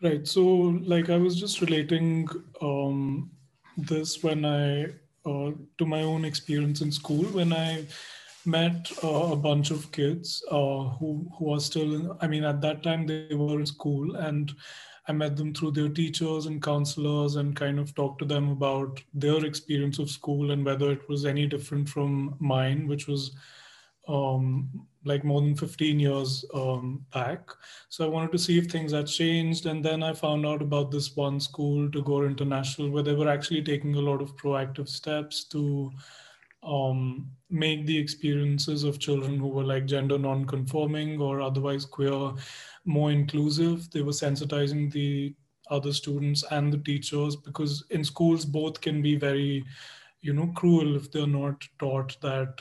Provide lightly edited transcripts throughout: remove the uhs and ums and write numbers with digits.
Right. So, like, I was just relating this when to my own experience in school when I met a bunch of kids who are still in, I mean, at that time they were in school, and I met them through their teachers and counselors and kind of talked to them about their experience of school and whether it was any different from mine, which was like more than 15 years back. So I wanted to see if things had changed. And then I found out about this one school, Tagore International, where they were actually taking a lot of proactive steps to make the experiences of children who were like gender non-conforming or otherwise queer more inclusive. They were sensitizing the other students and the teachers, because in schools both can be very, cruel if they're not taught that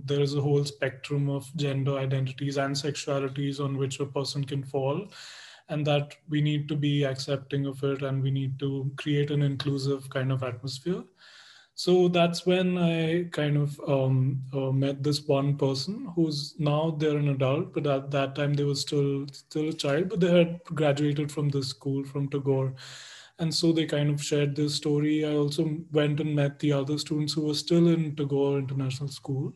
there is a whole spectrum of gender identities and sexualities on which a person can fall, and that we need to be accepting of it and we need to create an inclusive kind of atmosphere. So that's when I kind of met this one person who's now they're an adult, but at that time they were still a child, but they had graduated from this school from Tagore, and so they kind of shared this story. I also went and met the other students who were still in Tagore International School,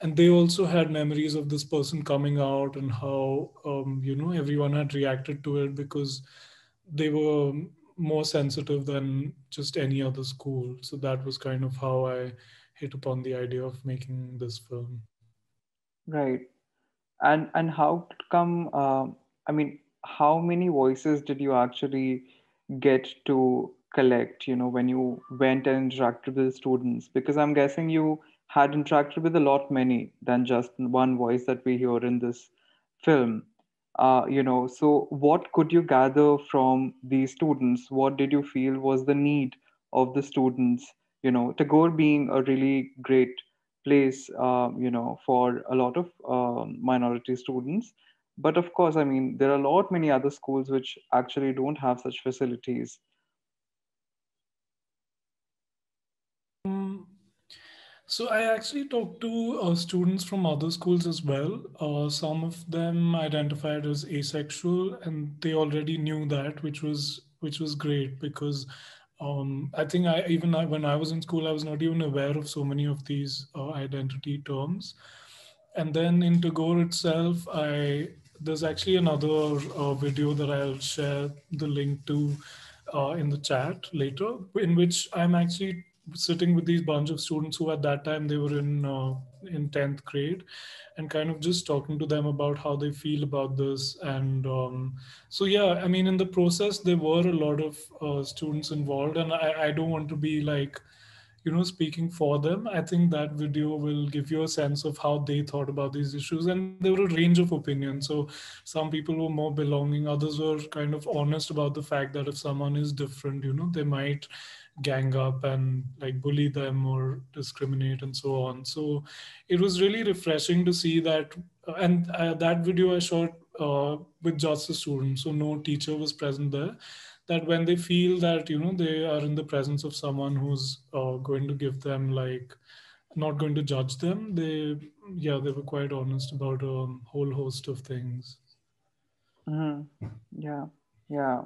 and they also had memories of this person coming out and how everyone had reacted to it because they were more sensitive than just any other school. So that was kind of how I hit upon the idea of making this film. Right. And how come, I mean, how many voices did you actually get to collect, when you went and interacted with the students? Because I'm guessing you had interacted with a lot many than just one voice that we hear in this film. So what could you gather from these students? What did you feel was the need of the students? Tagore being a really great place, for a lot of minority students. But of course, I mean, there are a lot many other schools which actually don't have such facilities. Um, so I actually talked to students from other schools as well. Some of them identified as asexual, and they already knew that, which was great because I think when I was in school, I was not even aware of so many of these identity terms. And then in Tagore itself, I there's actually another video that I'll share the link to in the chat later, in which I'm actually sitting with these bunch of students who at that time they were in 10th grade, and kind of just talking to them about how they feel about this. And so yeah, I mean, in the process there were a lot of students involved, and I don't want to be like, speaking for them. I think that video will give you a sense of how they thought about these issues. And there were a range of opinions. So some people were more belonging, others were kind of honest about the fact that if someone is different, they might gang up and like bully them or discriminate and so on. So it was really refreshing to see that. And that video I shot with just a student, so no teacher was present there, that when they feel that they are in the presence of someone who's going to give them like not going to judge them, they were quite honest about a whole host of things. Hmm. Yeah, yeah.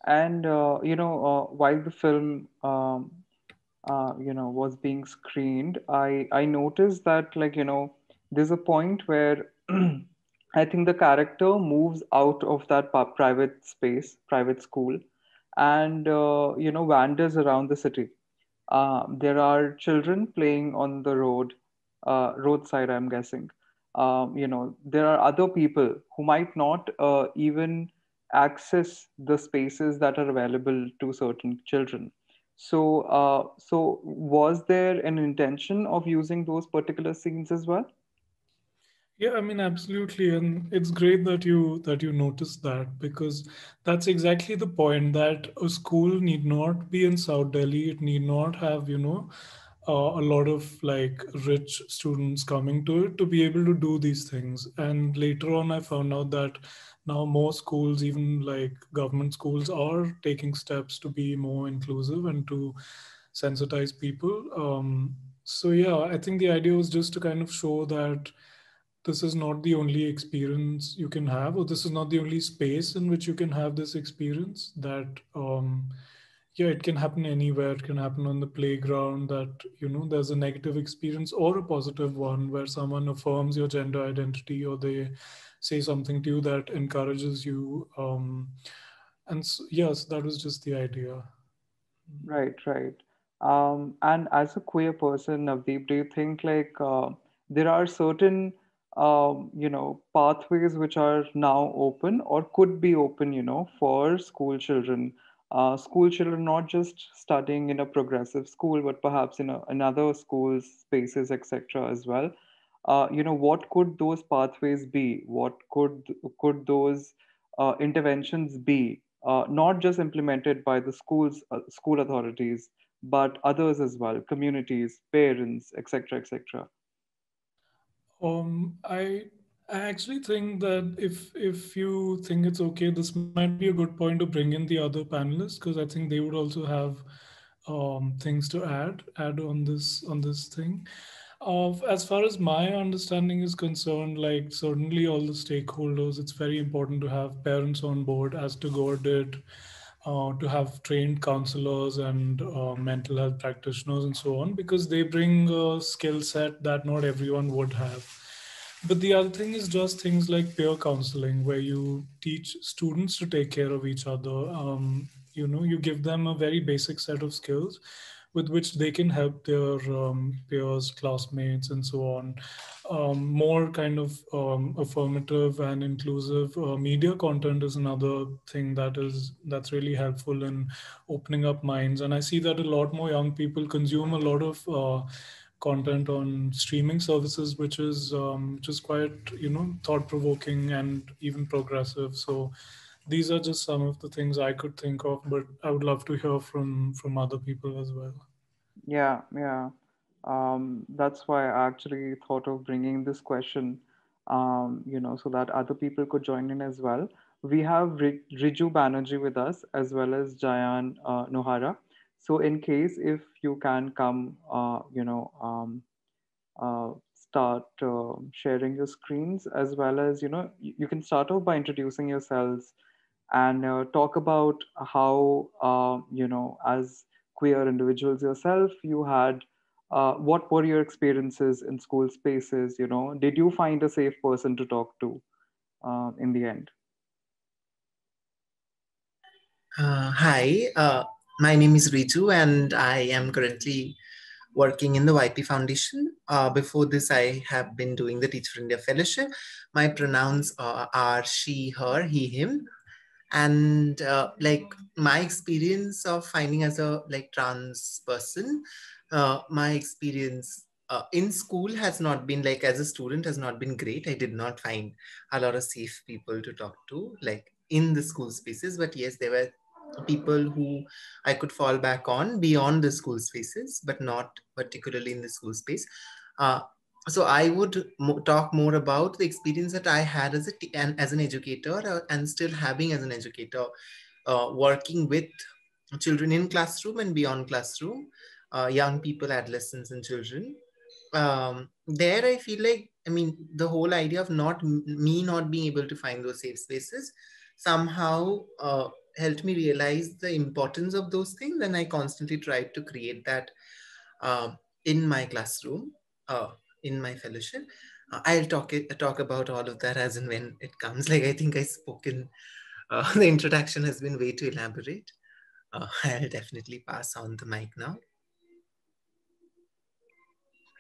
And while the film was being screened, I noticed that, like, there's a point where I think the character moves out of that private space, private school, and wanders around the city. There are children playing on the roadside, I'm guessing. There are other people who might not even access the spaces that are available to certain children. So was there an intention of using those particular scenes as well? Yeah, I mean, absolutely. And it's great that you noticed that, because that's exactly the point, that a school need not be in South Delhi. It need not have, a lot of like rich students coming to it to be able to do these things. And later on, I found out that now more schools, even like government schools, are taking steps to be more inclusive and to sensitize people. So yeah, I think the idea was just to kind of show that this is not the only experience you can have, or this is not the only space in which you can have this experience. That yeah, it can happen anywhere. It can happen on the playground, that there's a negative experience or a positive one where someone affirms your gender identity, or they say something to you that encourages you. And so, yes, that was just the idea. Right, right. And as a queer person, Navdeep, do you think like there are certain pathways which are now open or could be open, for school children? School children not just studying in a progressive school, but perhaps in other schools, spaces, etc. as well. What could those pathways be? What could those interventions be? Not just implemented by the school authorities, but others as well, communities, parents, etc., etc. I actually think that if you think it's okay, this might be a good point to bring in the other panelists, because I think they would also have things to add on this thing. As far as my understanding is concerned, like certainly all the stakeholders, it's very important to have parents on board, as Tagore did, to have trained counselors and mental health practitioners and so on, because they bring a skill set that not everyone would have. But the other thing is just things like peer counseling, where you teach students to take care of each other. You give them a very basic set of skills with which they can help their peers, classmates, and so on. More kind of affirmative and inclusive media content is another thing that's really helpful in opening up minds. And I see that a lot more young people consume a lot of content on streaming services, which is quite thought provoking and even progressive. So these are just some of the things I could think of, but I would love to hear from other people as well. Yeah, yeah. That's why I actually thought of bringing this question, so that other people could join in as well. We have Riju Banerjee with us as well as Zayan Nohara. So, in case if you can come, start sharing your screens, as well as you can start off by introducing yourselves and talk about how as queer individuals yourself you had what were your experiences in school spaces. Did you find a safe person to talk to in the end? Hi, my name is Riju, and I am currently working in the YP Foundation. Before this, I have been doing the Teach for India Fellowship. My pronouns are she, her, he, him, and like my experience of finding as a like trans person, my experience in school has not been like as a student has not been great. I did not find a lot of safe people to talk to like in the school spaces, but yes, there were people who I could fall back on beyond the school spaces, but not particularly in the school space. uh, so I would talk more about the experience that I had as and as an educator, and still having as an educator, working with children in classroom and beyond classroom, young people, adolescents, and children. There, I feel like, I mean, the whole idea of me not being able to find those safe spaces somehow helped me realize the importance of those things, and I constantly tried to create that uh, in my classroom, uh, in my fellowship. I'll talk about all of that as and when it comes. Like I think I spoken. The introduction has been way too elaborate. I'll definitely pass on the mic now.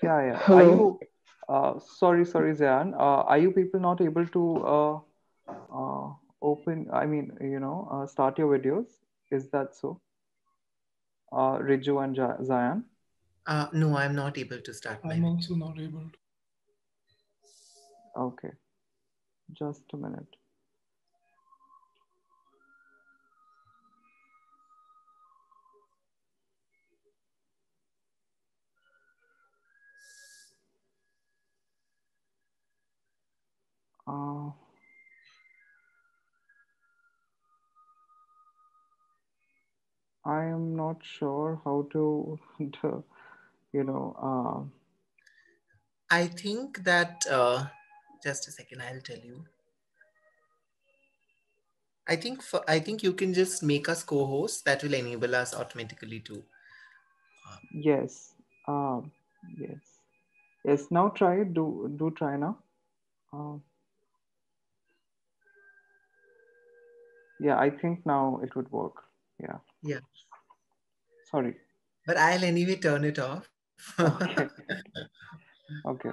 Yeah, yeah. Are Hello. you sorry, Zayan, are you people not able to open, I mean, start your videos? Is that so, Riju and Zayan? No, I'm not able to start my I'm video. also not able to. Okay, just a minute. Uh, I am not sure how to, you know, I think that Just a second, I'll tell you. I think you can just make us co-hosts. That will enable us automatically to. Yes. Um, yes. Yes. Now try it. Do try now. Uh, yeah, I think now it would work. Yeah. Yeah, Sorry. but I'll anyway turn it off. Okay. Okay.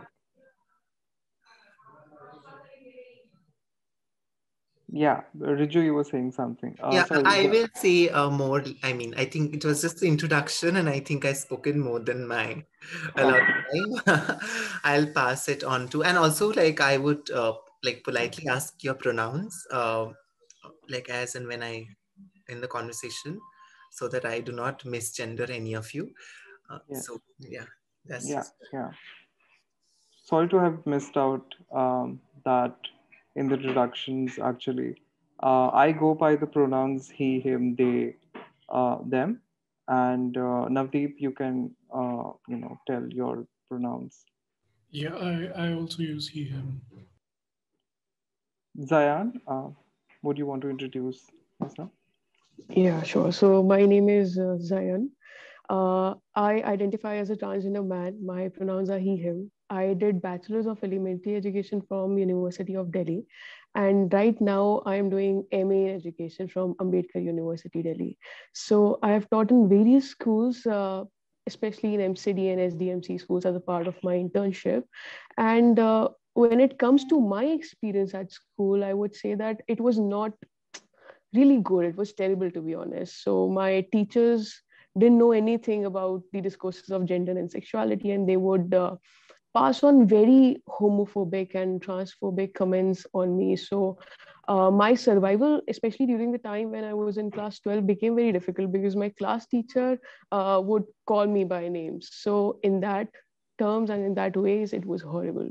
Yeah. Riju, you were saying something. Yeah, Sorry. I will say more. I mean, I think it was just the introduction, and I think I spoken more than my allowed Okay. time. I'll pass it on to, and also like I would like politely ask your pronouns, like as and when I in the conversation, so that I do not misgender any of you. Yes. So yeah, that's Yeah. just. Yeah. Sorry to have missed out that in the introductions. Actually, I go by the pronouns he, him, they, them, and Navdeep, you can tell your pronouns. Yeah, I also use he, him. Zayan, would you want to introduce yourself? Yeah, sure. So my name is Zayan. I identify as a transgender man. My pronouns are he, him. I did Bachelor's of Elementary Education from University of Delhi. And right now I am doing MA in Education from Ambedkar University, Delhi. So I have taught in various schools, especially in MCD and SDMC schools as a part of my internship. And when it comes to my experience at school, I would say that it was not really good. It was terrible, to be honest. So my teachers didn't know anything about the discourses of gender and sexuality, and they would pass on very homophobic and transphobic comments on me. So my survival, especially during the time when I was in class 12, became very difficult because my class teacher would call me by names. So in that terms and in that ways, it was horrible.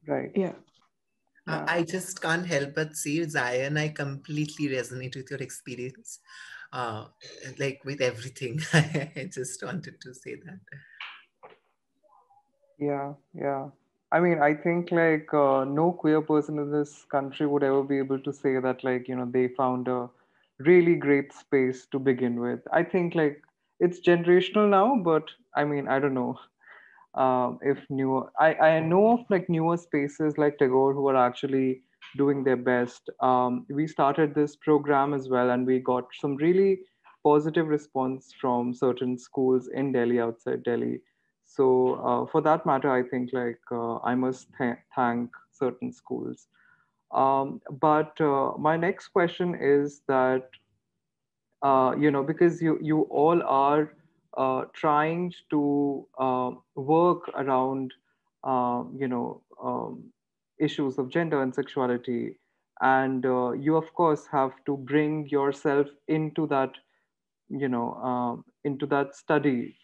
Right. Yeah. Yeah. I just can't help but say, Zayan, I completely resonate with your experience, uh, like with everything. I just wanted to say that. Yeah. Yeah. I mean, I think like no queer person in this country would ever be able to say that like they found a really great space to begin with. I think like it's generational now, but I mean I don't know if newer I know of like newer spaces like Tagore who are actually doing their best. We started this program as well, and we got some really positive response from certain schools in Delhi, outside Delhi. So for that matter, I think like I must thank certain schools. But my next question is that because you all are trying to work around issues of gender and sexuality, and you of course have to bring yourself into that into that study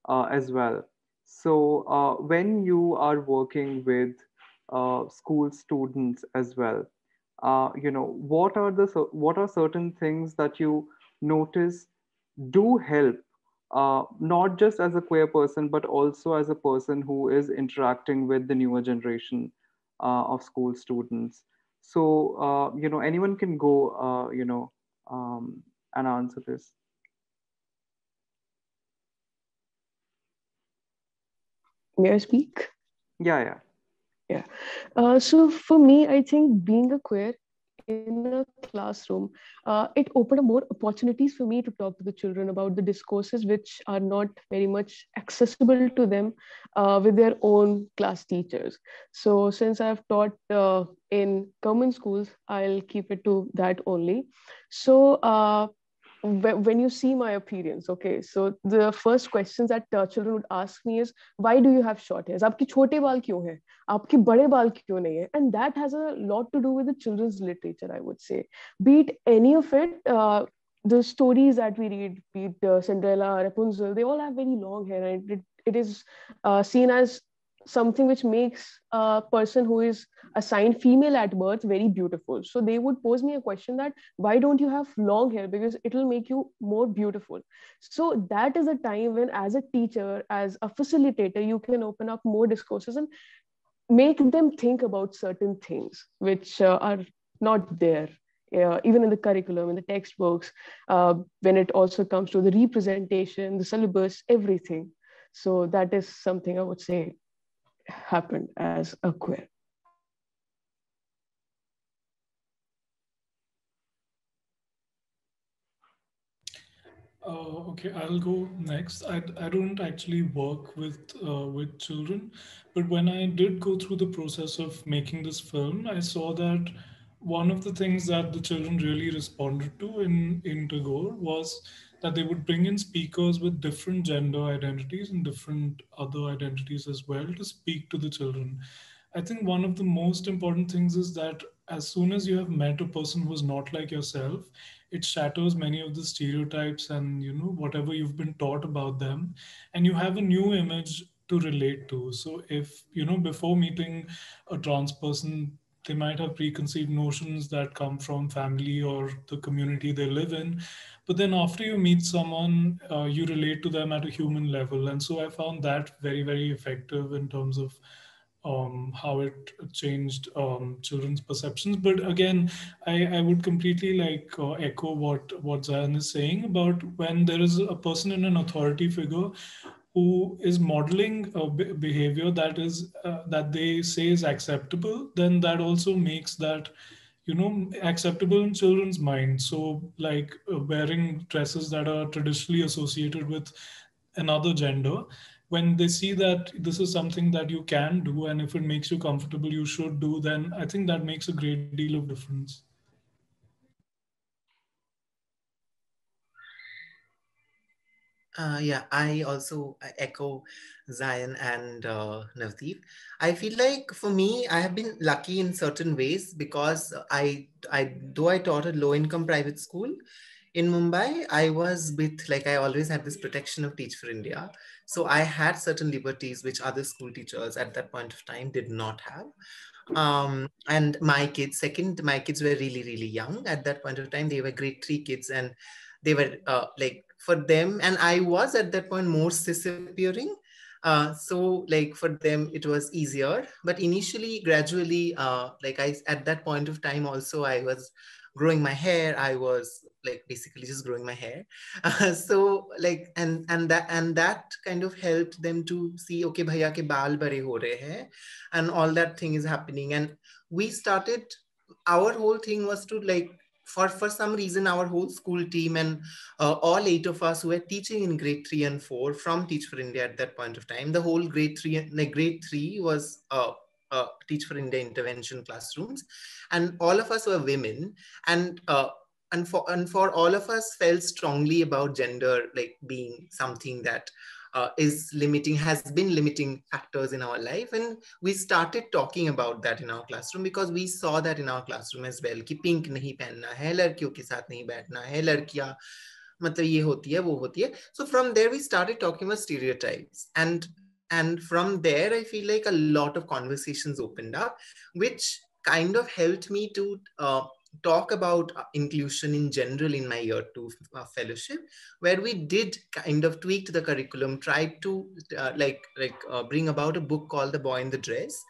as well. So when you are working with school students as well, what are certain things that you notice do help, not just as a queer person but also as a person who is interacting with the newer generation of school students. So anyone can go and answer this. May I speak? Yeah, yeah. Yeah. So for me, I think being a queer in a classroom, it opened up more opportunities for me to talk to the children about the discourses which are not very much accessible to them with their own class teachers. So since I've taught in government schools, I'll keep it to that only. So when you see my appearance, okay, so the first questions that children would ask me is, why do you have short hairs? आपके छोटे बाल क्यों हैं? आपके बड़े बाल क्यों नहीं है? And that has a lot to do with the children's literature, I would say. Be it any of it, the stories that we read, be it Cinderella, Rapunzel, they all have very long hair, and it is seen as something which makes a person who is assigned female at birth very beautiful. So they would pose me a question that, why don't you have long hair? Because it will make you more beautiful. So that is a time when, as a teacher, as a facilitator, you can open up more discourses. And make them think about certain things which are not there, even in the curriculum, in the textbooks, when it also comes to the representation, the syllabus, everything. So that is something I would say happened as a queer. Okay, I'll go next. I don't actually work with children, but when I did go through the process of making this film, I saw that one of the things that the children really responded to in Tagore was that they would bring in speakers with different gender identities and different other identities as well to speak to the children. I think one of the most important things is that as soon as you have met a person who is not like yourself, it shatters many of the stereotypes and whatever you've been taught about them, and you have a new image to relate to. So if before meeting a trans person, they might have preconceived notions that come from family or the community they live in, but then after you meet someone, you relate to them at a human level. And so I found that very, very effective in terms of how it changed children's perceptions. But again, I would completely echo what Zayan is saying about when there is a person in an authority figure who is modeling a behavior that is that they say is acceptable, then that also makes that acceptable in children's mind. So like wearing dresses that are traditionally associated with another gender, when they see that this is something that you can do and if it makes you comfortable you should do, then I think that makes a great deal of difference. Yeah, I also echo Zayan and Navdeep. I feel like for me, I have been lucky in certain ways because though I taught a low-income private school in Mumbai, I was with, like, I always had this protection of Teach for India. So I had certain liberties which other school teachers at that point of time did not have. And my kids were really, really young at that point of time. They were grade 3 kids, and they were like, for them, and I was at that point more cis appearing, so like for them it was easier. But initially, gradually, like I at that point of time also, I was growing my hair. I was like basically just growing my hair. So like, and that kind of helped them to see, okay, bhaiya ke baal bare ho rahe hain, and all that thing is happening. And we started, our whole thing was to like, for some reason, our whole school team and all 8 of us who were teaching in grade 3 and 4 from Teach for India at that point of time, the whole grade 3, like grade 3 was Teach for India intervention classrooms, and all of us were women. And uh, and for and for all of us felt strongly about gender like being something that is limiting, has been limiting factors in our life. And we started talking about that in our classroom, because we saw that in our classroom as well, कि pink नहीं पहनना है, लड़कियों के साथ नहीं बैठना है, लड़कियां मतलब ये होती है, वो होती है. So from there we started talking about stereotypes, and from there I feel like a lot of conversations opened up, which kind of helped me to talk about inclusion in general in my year 2 fellowship, where we did kind of tweaked the curriculum, tried to bring about a book called The Boy in the Dress,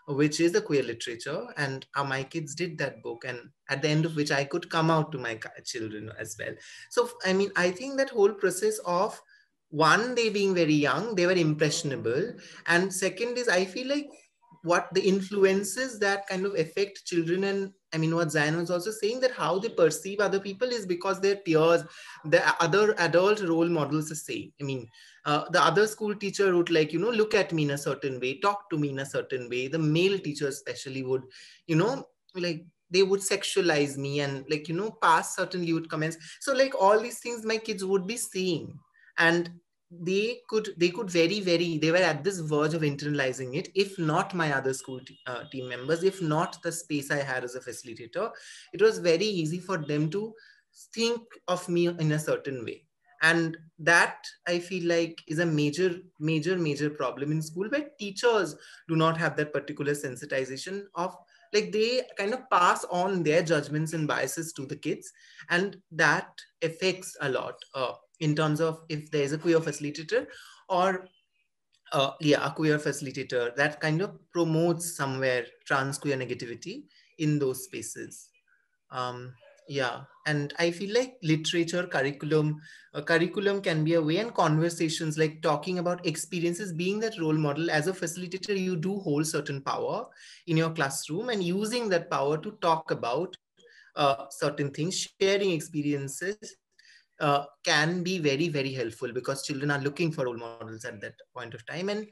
which is the queer literature. And my kids did that book, and at the end of which I could come out to my children as well. So I mean, I think that whole process of, one, they being very young, they were impressionable, and second is, I feel like what the influences that kind of affect children, and I mean what Zayan was also saying, that how they perceive other people is because their peers, the other adult role models are saying. I mean, the other school teacher would, like, look at me in a certain way, talk to me in a certain way. The male teacher especially would, like, they would sexualize me and, like, pass certain lewd comments. So like all these things my kids would be seeing, and they could they were at this verge of internalizing it, if not my other school team members, if not the space I had as a facilitator. It was very easy for them to think of me in a certain way. And that, I feel like, is a major problem in school, where teachers do not have that particular sensitization of, like, they kind of pass on their judgments and biases to the kids. And that affects a lot in terms of if there is a queer facilitator, or yeah, a queer facilitator that kind of promotes somewhere trans queer negativity in those spaces. um, yeah, and I feel like literature curriculum can be a way, and conversations like talking about experiences, being that role model. As a facilitator, you do hold certain power in your classroom, and using that power to talk about certain things, sharing experiences, can be very, very helpful, because children are looking for role models at that point of time, and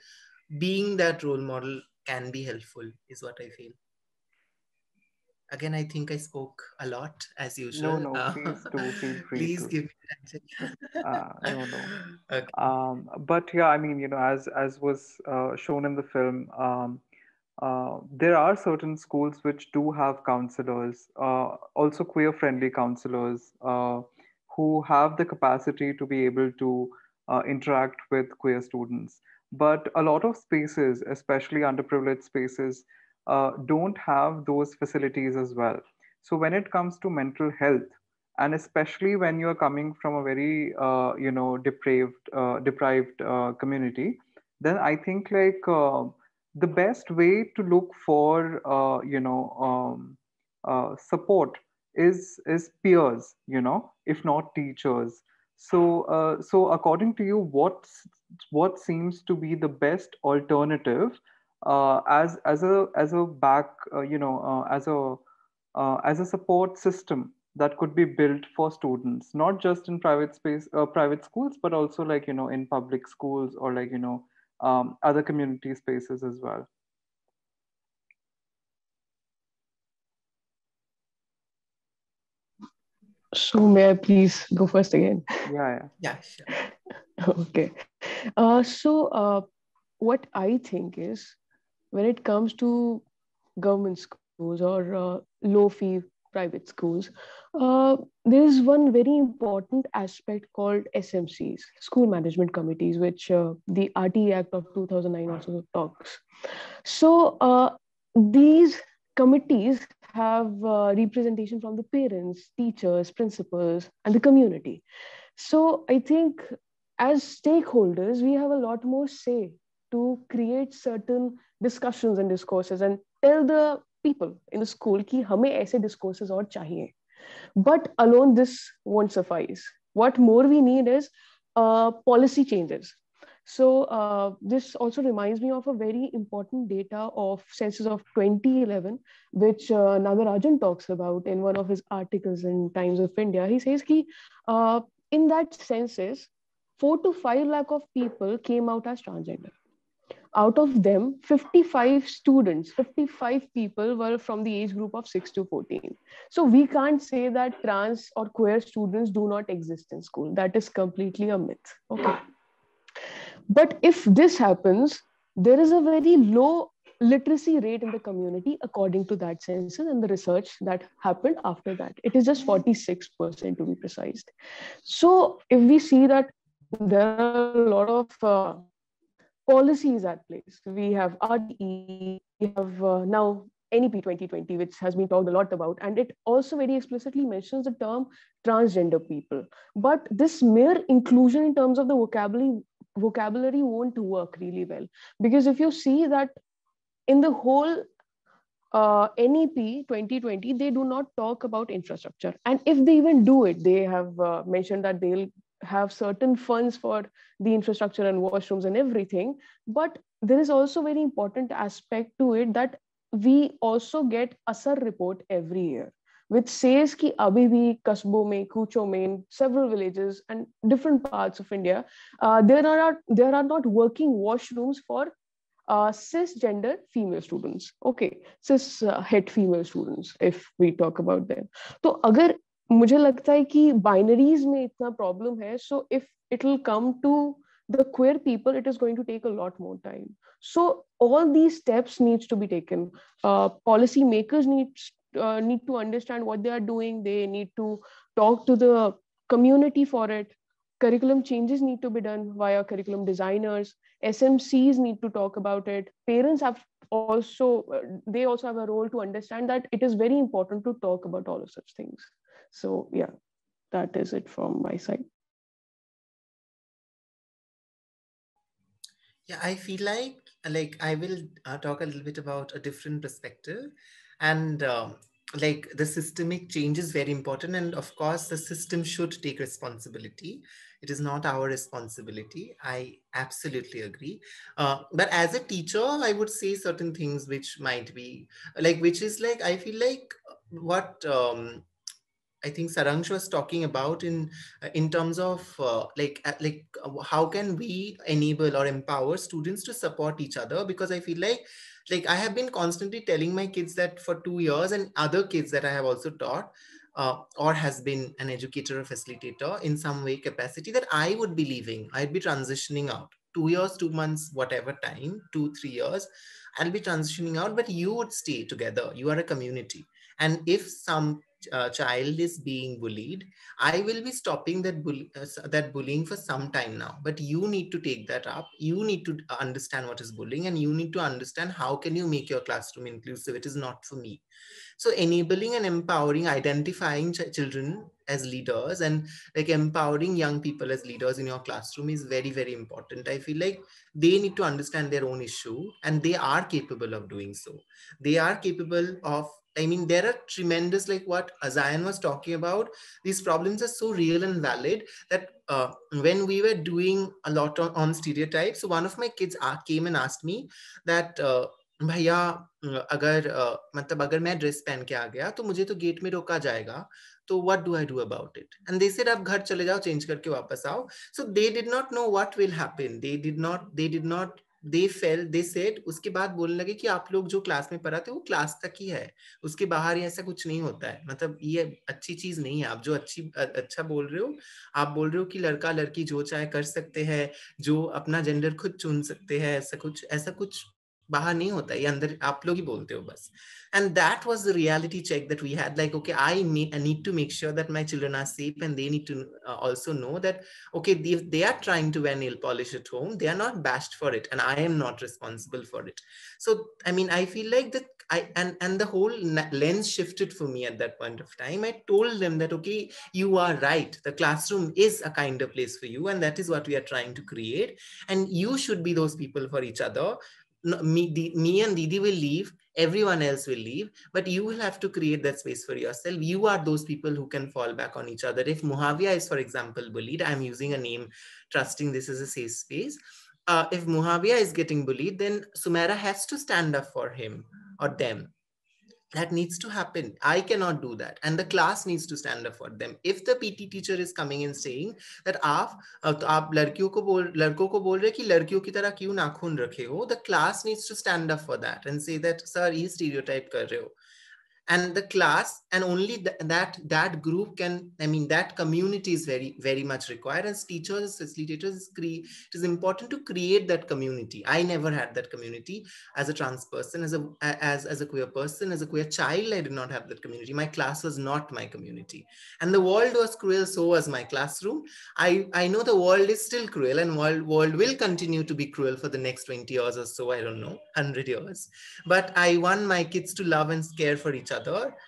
being that role model can be helpful, is what I feel. Again, I think I spoke a lot as No, usual. no, please do feel free Please to. give me attention. No, no. Okay. But yeah, I mean, as was shown in the film, there are certain schools which do have counselors, also queer-friendly counselors, who have the capacity to be able to interact with queer students. But a lot of spaces, especially underprivileged spaces, don't have those facilities as well. So when it comes to mental health, and especially when you're coming from a very deprived community, then I think like the best way to look for support is peers, if not teachers. So according to you, what seems to be the best alternative, as a back as a support system that could be built for students, not just in private schools, but also like in public schools, or like other community spaces as well. So may I please go first again? Yeah, yeah. Yeah, sure. Okay. So what I think is, when it comes to government schools or low fee private schools, there is one very important aspect called SMCs, School Management Committees, which the RTE Act of 2009 also talks. So these committees have representation from the parents, teachers, principals, and the community. So I think as stakeholders, we have a lot more say to create certain discussions and discourses and tell the people in the school कि हमें ऐसे discourses और चाहिए. But alone this won't suffice. What more we need is policy changes. So this also reminds me of a very important data of census of 2011, which Nagarajan talks about in one of his articles in Times of India. He says कि in that census, 4 to 5 lakh of people came out as transgender. Out of them, 55 students, 55 people were from the age group of 6 to 14. So we can't say that trans or queer students do not exist in school. That is completely a myth. Okay. But if this happens, there is a very low literacy rate in the community according to that census and the research that happened after that. It is just 46% to be precise. So if we see that there are a lot of policies at place. We have RTE, we have now NEP 2020, which has been talked a lot about, and it also very explicitly mentions the term transgender people. But this mere inclusion in terms of the vocabulary won't work really well, because if you see that in the whole NEP 2020, they do not talk about infrastructure. And if they even do it, they have mentioned that they'll have certain funds for the infrastructure and washrooms and everything. But there is also very important aspect to it that we also get ASAR report every year, which says कि अभी भी कस्बों में, कूचों में, in several villages and different parts of India, there are not working washrooms for cisgender female students. Okay, cis het female students, if we talk about them. तो अगर मुझे लगता है कि binaries में इतना problem है, so if it will come to the queer people, it is going to take a lot more time. So all these steps needs to be taken. Policy makers need to understand what they are doing. They need to talk to the community for it. Curriculum changes need to be done via curriculum designers. SMCs need to talk about it. Parents have also, they also have a role to understand that it is very important to talk about all of such things. So yeah, that is it from my side. Yeah, I feel like I will talk a little bit about a different perspective, and like the systemic change is very important, and of course the system should take responsibility. It is not our responsibility. I absolutely agree. But as a teacher, I would say certain things which might be like, which is like I feel like what I think Saransh was talking about in terms of how can we enable or empower students to support each other, because I feel like I have been constantly telling my kids that for 2 years, and other kids that I have also taught or has been an educator or facilitator in some way capacity, that I would be leaving, I'd be transitioning out. 2 years, 2 months, whatever time, 2 3 years, I'll be transitioning out, but you would stay together. You are a community, and if some child is being bullied, I will be stopping that bullying for some time now. But you need to take that up. You need to understand what is bullying, and you need to understand how can you make your classroom inclusive. It is not for me. So enabling and empowering, identifying children as leaders, and like empowering young people as leaders in your classroom is very, very important. I feel like they need to understand their own issue, and they are capable of doing so. They are capable of, I mean, there are tremendous, like what Zayan was talking about, these problems are so real and valid that when we were doing a lot on stereotypes, so one of my kids came and asked me that भैया अगर मतलब अगर मैं dress पहन के आ गया तो मुझे तो गेट में रोका जाएगा, तो what do I do about it? And they said आप घर चले जाओ, चेंज करके वापस आओ. So they did not know what will happen. They did not they said, उसके बाद बोलने लगे कि आप लोग जो क्लास में पढ़ाते हो वो क्लास तक ही है, उसके बाहर ऐसा कुछ नहीं होता है. मतलब ये अच्छी चीज नहीं है. आप जो अच्छा बोल रहे हो, आप बोल रहे हो कि लड़का लड़की जो चाहे कर सकते हैं, जो अपना जेंडर खुद चुन सकते हैं, ऐसा कुछ बाहर नहीं होता, ये अंदर आप लोग ही बोलते हो बस. And that was the reality check that we had. Like, okay, I need to make sure that my children are safe, and they need to also know that, okay, if they are trying to wear nail polish at home, they are not bashed for it, and I am not responsible for it. So, I mean, I feel like that and the whole lens shifted for me at that point of time. I told them that, okay, you are right. The classroom is a kind of place for you, and that is what we are trying to create. And you should be those people for each other. Me and Didi will leave, everyone else will leave, but you will have to create that space for yourself. You are those people who can fall back on each other. If Muhavia is, for example, bullied, I'm using a name, trusting this is a safe space. If Muhavia is getting bullied, then Sumera has to stand up for him or them. That needs to happen. I cannot do that, and the class needs to stand up for them. If the PT teacher is coming and saying that आप लड़कों को बोल रहे कि लड़कियों की तरह क्यों नाखून रखे हो, the class needs to stand up for that and say that sir ये stereotype कर रहे हो. And the class, and only that group can, I mean, that community is very, very much required. As teachers, as facilitators, it is important to create that community. I never had that community as a trans person, as a queer person, as a queer child. I did not have that community. My class was not my community, and the world was cruel, so was my classroom. I know the world is still cruel, and world will continue to be cruel for the next 20 years or so, I don't know, 100 years. But I want my kids to love and care for each other,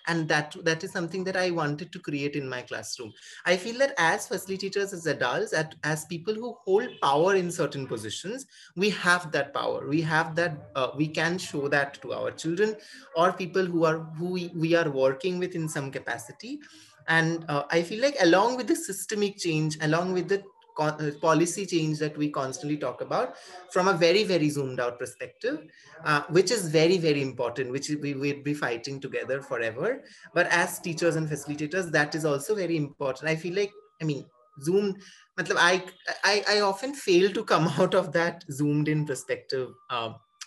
and that is something that I wanted to create in my classroom. I feel that as facilitators, as adults, as people who hold power in certain positions, we have that power. We have that. We can show that to our children or people who we are working with in some capacity. And I feel like along with the systemic change, along with the policy change that we constantly talk about from a very, very zoomed out perspective, which is very, very important, which we will be fighting together forever. But as teachers and facilitators, that is also very important. I feel like, I mean, zoomed, matlab, I often fail to come out of that zoomed in perspective.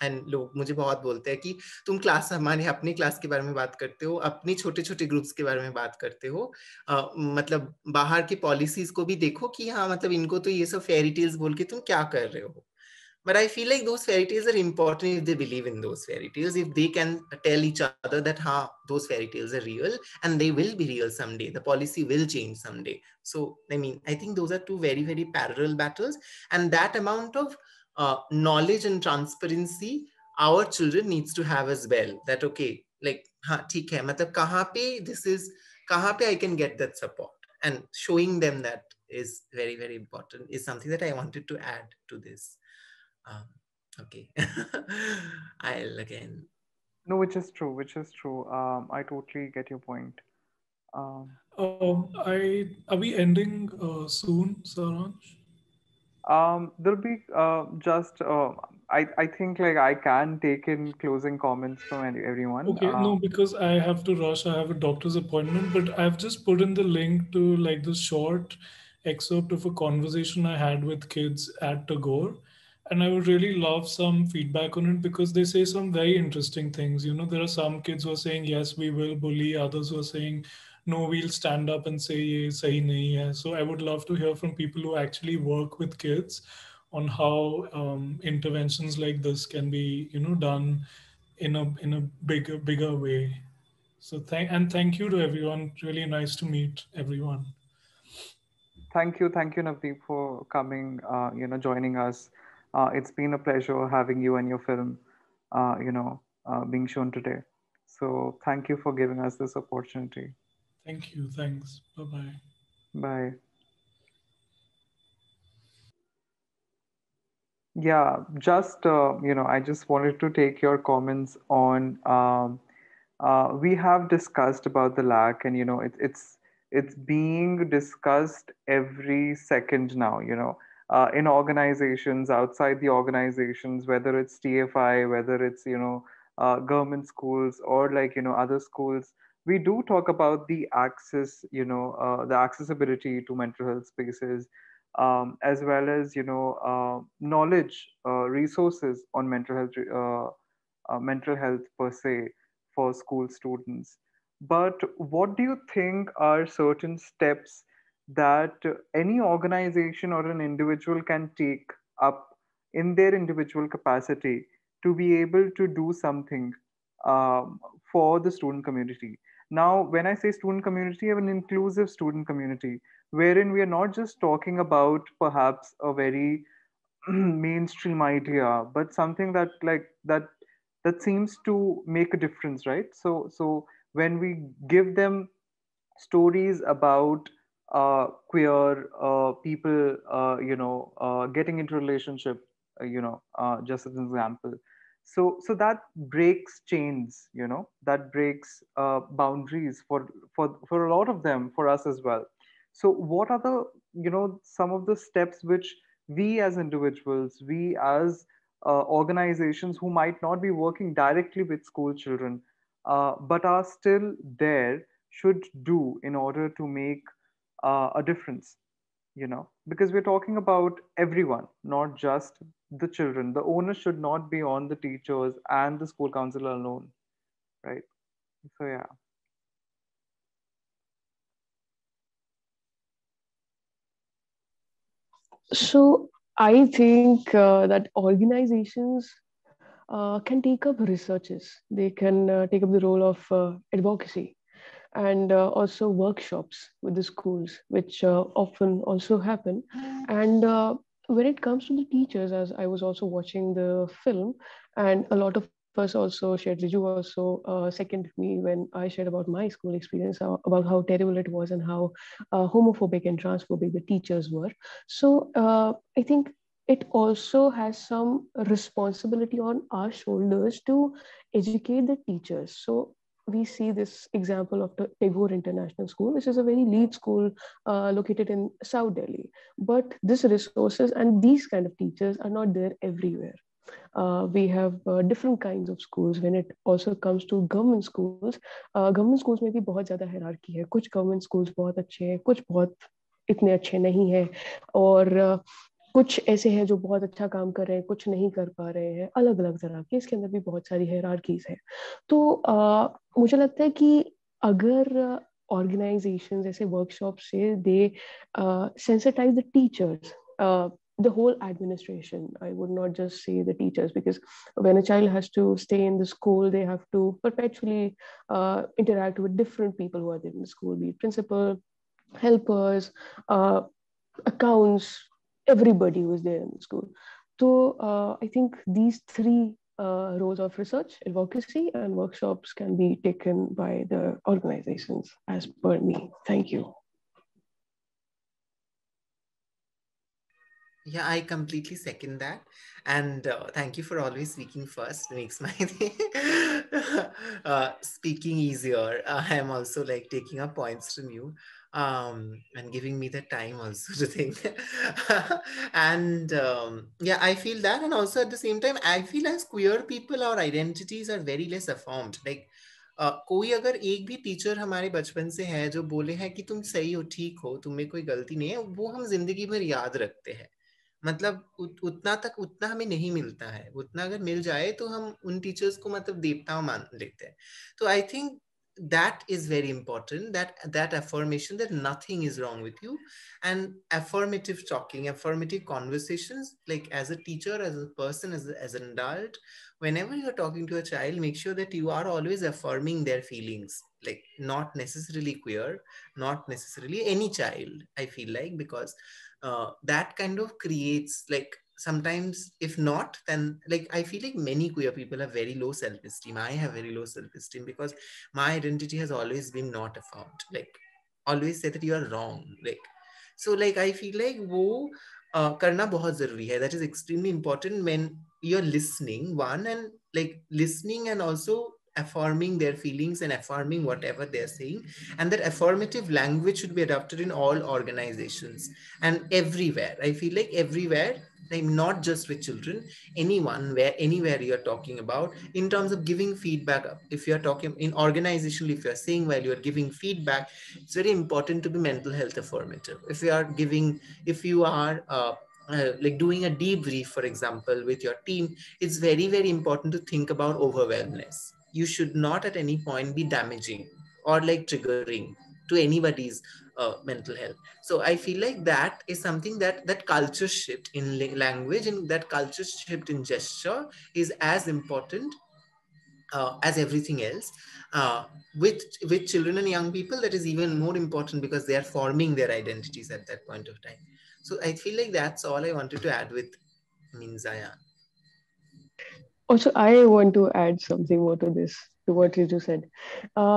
And लोग मुझे बहुत बोलते हैं कि तुम class, हमारे अपनी class के बारे में बात करते हो, अपनी छोटे छोटे ग्रुप्स के बारे में बात करते हो, मतलब बाहर की पॉलिसीज को भी देखो कि हाँ मतलब इनको तो ये सब फेरी टेल्स बोल के तुम क्या कर रहे हो. But I feel like those fairy tales are important if they believe in those fairy tales, if they can tell each other that those fairy tales are real and they will be real someday. The policy will change someday. So, I mean, I think those are two very, very parallel battles. And that amount of knowledge and transparency our children needs to have as well. That, okay, like, theek hai, matlab kahan pe I can get that support. And showing them that is very, very important, is something that I wanted to add to this. Okay. I'll again. No, which is true, which is true. I totally get your point. Um, Are we ending soon, Saransh? there'll be just I think like I can take in closing comments from everyone. Okay, no, because I have to rush. I have a doctor's appointment, but I've just put in the link to like the short excerpt of a conversation I had with kids at Tagore. And I would really love some feedback on it because they say some very interesting things. You know, there are some kids who are saying, yes, we will bully, others who are saying, no, we'll stand up and say, ye sahi nahi hai. So I would love to hear from people who actually work with kids on how interventions like this can be, you know, done in a bigger way. So thank you to everyone. Really nice to meet everyone. Thank you, Navdeep, for coming. Joining us. It's been a pleasure having you and your film, being shown today. So thank you for giving us this opportunity. Thank you. Thanks. Bye bye. Bye. Yeah, just I just wanted to take your comments on. We have discussed about the lack, and it's being discussed every second now. In organizations, outside the organizations, whether it's TFI, whether it's government schools or like other schools, we do talk about the access, the accessibility to mental health spaces, as well as knowledge, resources on mental health per se for school students. But what do you think are certain steps that any organization or an individual can take up in their individual capacity to be able to do something for the student community? Now, when I say student community, I have an inclusive student community wherein we are not just talking about perhaps a very mainstream idea, but something that seems to make a difference, right? So when we give them stories about queer people, getting into relationship, just as an example. So that breaks chains, that breaks boundaries for a lot of them, for us as well. So what are the some of the steps which we as individuals, we as organizations who might not be working directly with school children, but are still there, should do in order to make a difference? Because we're talking about everyone, not just the children. The onus should not be on the teachers and the school council alone, right? So yeah. So I think that organizations can take up researches. They can take up the role of advocacy and also workshops with the schools, which often also happen. And when it comes to the teachers, as I was also watching the film, and a lot of us also shared, Riju also seconded me when I shared about my school experience, about how terrible it was and how homophobic and transphobic the teachers were. So I think it also has some responsibility on our shoulders to educate the teachers. So we see this example of the Tagore International School, which is a very lead school located in South Delhi. But these resources and these kind of teachers are not there everywhere. We have different kinds of schools. When it also comes to government schools में भी बहुत ज़्यादा hierarchy है. कुछ government schools बहुत अच्छे हैं, कुछ बहुत इतने अच्छे नहीं हैं, और कुछ ऐसे हैं जो बहुत अच्छा काम कर रहे हैं, कुछ नहीं कर पा रहे हैं, अलग अलग तरह के, इसके अंदर भी बहुत सारी हायरार्कीज है. तो मुझे लगता है कि अगर ऑर्गेनाइजेशन ऐसे वर्कशॉप से दे sensitize the teachers, the whole administration. I would not just say the teachers, because when a child has to stay in the school, they have to perpetually interact with different people who are there in the school, be it principal, helpers, uh, accounts, everybody who was there in the school. So I think these three roles of research, advocacy, and workshops can be taken by the organizations, as per me. Thank you. Yeah, I completely second that. And thank you for always speaking first. Makes my speaking easier. I am also like taking up points from you, and giving me the time also to think. And yeah, I feel that. And also at the same time, I feel as queer people, our identities are very less affirmed. Like, कोई अगर एक भी teacher हमारे बचपन से है जो बोले हैं कि तुम सही हो, ठीक हो, तुम्हें कोई गलती नहीं है, वो हम जिंदगी भर याद रखते हैं. मतलब उतना तक उतना हमें नहीं मिलता है. उतना अगर मिल जाए तो हम उन टीचर्स को मतलब देवता मान लेते हैं. तो I think that is very important, that affirmation that nothing is wrong with you, and affirmative talking, affirmative conversations, like as a teacher, as a person, as an adult, whenever you are talking to a child, make sure that you are always affirming their feelings, like not necessarily queer, not necessarily any child, I feel like, because that kind of creates like, sometimes if not, then like I feel like many queer people have very low self-esteem. I have very low self-esteem because my identity has always been not affirmed, like always say that you are wrong, like, so like I feel like वो करना बहुत जरूरी है. That is extremely important when you're listening, one, and like listening and also affirming their feelings and affirming whatever they're saying. And that affirmative language should be adopted in all organizations and everywhere. I feel like everywhere, like not just with children, anyone, where anywhere you're talking about in terms of giving feedback. If you're talking in organizational, if you're saying while you're giving feedback, it's very important to be mental health affirmative. If you are giving, if you are like doing a debrief, for example, with your team, it's very, very important to think about overwhelmness. You should not at any point be damaging or like triggering to anybody's mental health. So I feel like that is something that culture shift in language and that culture shift in gesture is as important as everything else. uh, with children and young people, that is even more important because they are forming their identities at that point of time. So I feel like that's all I wanted to add with Minzaya. Also, I want to add something more to this, to what you just said.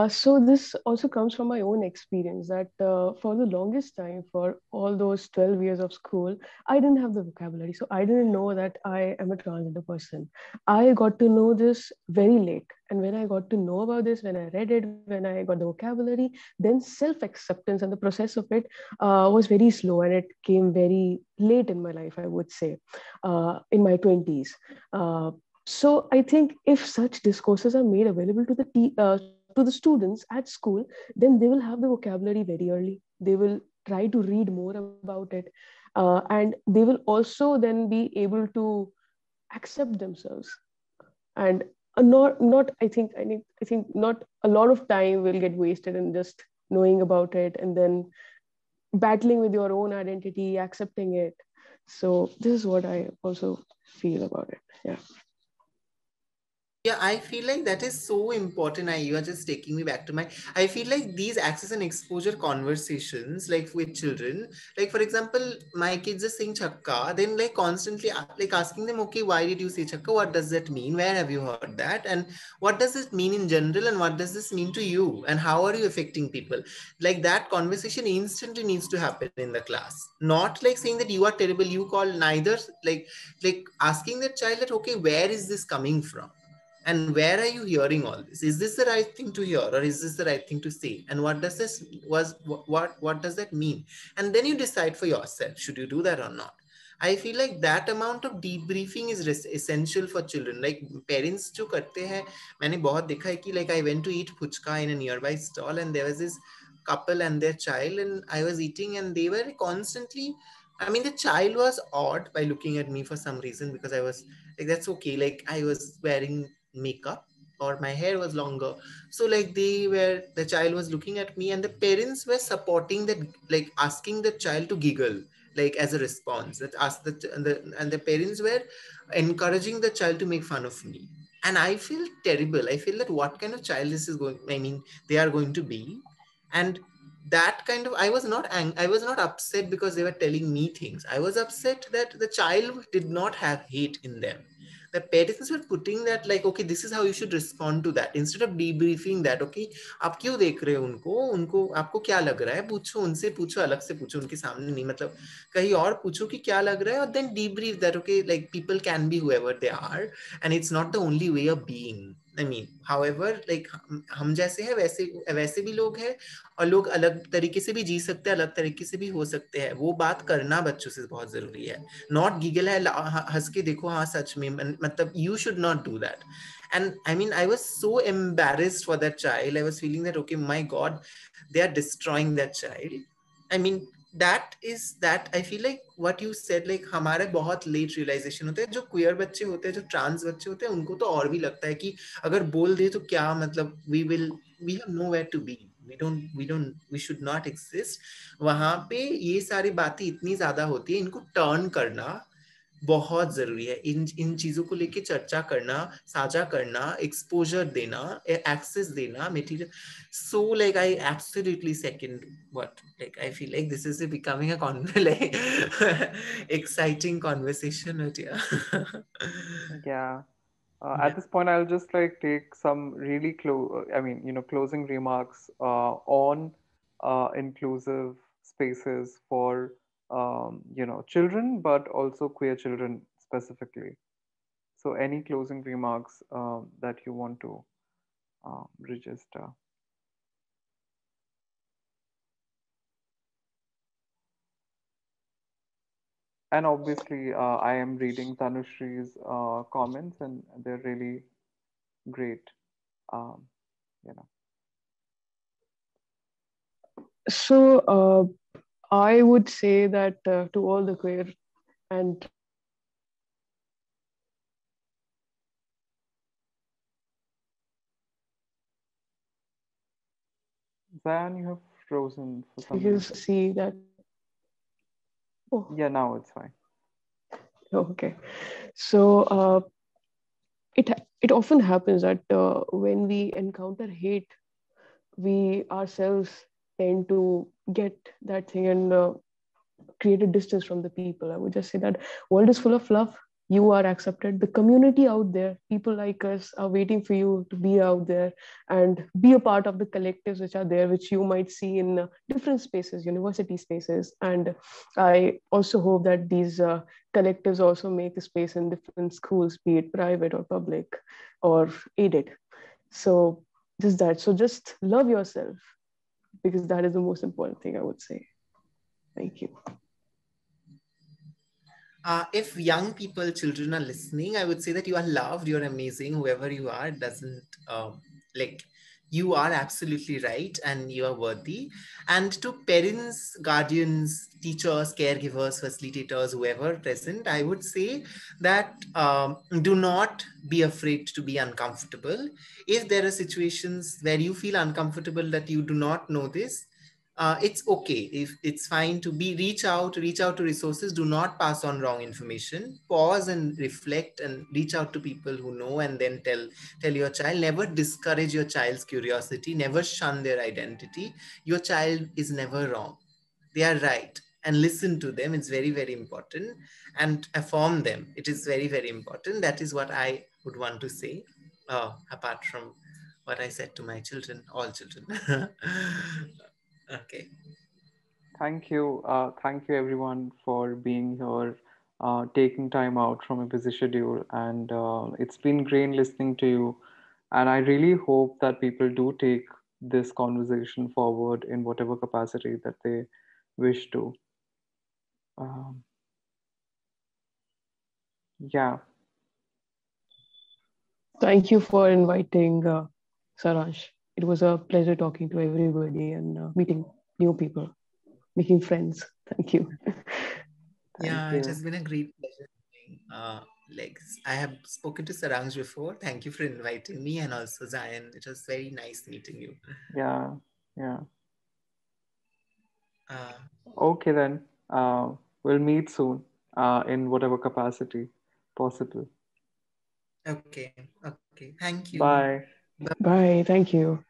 So this also comes from my own experience that for the longest time, for all those 12 years of school, I didn't have the vocabulary. So I didn't know that I am a transgender person. I got to know this very late. And when I got to know about this, when I read it, when I got the vocabulary, then self-acceptance and the process of it was very slow, and it came very late in my life, I would say, in my 20s. So I think if such discourses are made available to to the students at school, then they will have the vocabulary very early. They will try to read more about it, and they will also then be able to accept themselves. And not I think not a lot of time will get wasted in just knowing about it and then battling with your own identity, accepting it. So this is what I also feel about it. Yeah. Yeah, I feel like that is so important. You are just taking me back to my. I feel like these access and exposure conversations, like with children, like for example, my kids are saying chakka, then like constantly like asking them, okay, why did you say chakka? What does that mean? Where have you heard that? And what does it mean in general? And what does this mean to you? And how are you affecting people? Like that conversation instantly needs to happen in the class. Not like saying that you are terrible, you call neither, like asking the child that, okay, where is this coming from? And where are you hearing all this? Is this the right thing to hear, or is this the right thing to say? And what does this was what does that mean? And then you decide for yourself, should you do that or not? I feel like that amount of debriefing is essential for children. Like parents जो करते हैं, मैंने बहुत देखा है कि like I went to eat puchka in a nearby stall and there was this couple and their child and I was eating and they were constantly, I mean the child was odd by looking at me for some reason because I was like, that's okay, like I was wearing makeup or my hair was longer. So like the child was looking at me and the parents were supporting that, like asking the child to giggle like as a response, that asked and the parents were encouraging the child to make fun of me. And I feel terrible. I feel that what kind of child this is going, I mean they are going to be. And that kind of, I was not upset because they were telling me things. I was upset that the child did not have hate in them. the parents were putting that like, okay, this is how you should respond to that, instead of debriefing that, okay, आप क्यों देख रहे हो उनको आपको क्या लग रहा है, पूछो उनसे, पूछो अलग से, पूछो उनके सामने नहीं, मतलब कहीं और पूछो कि क्या लग रहा है, और then debrief that, okay, like people can be whoever they are and it's not the only way of being. I mean, however, like हम जैसे हैं वैसे वैसे भी लोग हैं, और लोग अलग तरीके से भी जी सकते हैं, अलग तरीके से भी हो सकते हैं, वो बात करना बच्चों से बहुत जरूरी है, नॉट गीगल है हंस के देखो हाँ सच में, मतलब you should not do that. And I mean, I was so embarrassed for that child. I was feeling that, okay, my God, they are destroying that child. I mean, that is that I feel like what you said, like हमारे बहुत late realization होते हैं, जो queer बच्चे होते हैं, जो trans बच्चे होते हैं, उनको तो और भी लगता है कि अगर बोल दे तो क्या, मतलब we have nowhere to be, we should not exist. वहां पे ये सारी बातें इतनी ज्यादा होती है, इनको टर्न करना बहुत जरूरी है, इन चीजों को लेके चर्चा करना, साझा करना, एक्सपोजर देना, एक्सेस देना, material. So like I absolutely second what, like I feel like this is becoming a like exciting conversation with you. Yeah. At Yeah. this point, I'll just like take some really closing remarks on inclusive spaces for children, but also queer children specifically. So, any closing remarks that you want to register? And obviously, I am reading Tanushri's comments, and they're really great. Um, you know. So I would say that to all the queer and trans people who are listening to this podcast, Zayan, you have frozen for some because reason. see that. Oh, Yeah, now it's fine. okay. So it it often happens that when we encounter hate, we ourselves tend to get that thing and create a distance from the people. I would just say that world is full of love. You are accepted. The community out there, people like us, are waiting for you to be out there and be a part of the collectives which are there, which you might see in different spaces, university spaces. And I also hope that these collectives also make a space in different schools, be it private or public or aided. So just that. So just love yourself, because that is the most important thing I would say. Thank you. If young people, children are listening, I would say that you are loved, you're amazing, whoever you are, doesn't like, you are absolutely right and you are worthy. And to parents, guardians, teachers, caregivers, facilitators, whoever present, I would say that do not be afraid to be uncomfortable. If there are situations where you feel uncomfortable that you do not know this, it's okay. If it's fine to be reach out to resources. Do not pass on wrong information. Pause and reflect and reach out to people who know, and then tell your child. Never discourage your child's curiosity. Never shun their identity. Your child is never wrong. They are right, and listen to them. It's very, very important. And affirm them. It is very, very important. That is what I would want to say, apart from what I said to my children, all children. Okay. Thank you everyone for being here, taking time out from a busy schedule, and it's been great listening to you. And I really hope that people do take this conversation forward in whatever capacity that they wish to. Um, yeah, Thank you for inviting Saransh. It was a pleasure talking to everybody and meeting new people, making friends. Thank you. thank Yeah, it you. has been a great pleasure. Like I have spoken to Saransh before. Thank you for inviting me, and also Zayan. It was very nice meeting you. Yeah, yeah. Uh, Okay then. We'll meet soon, in whatever capacity possible. okay, okay. Thank you. Bye. Bye. Bye. Thank you.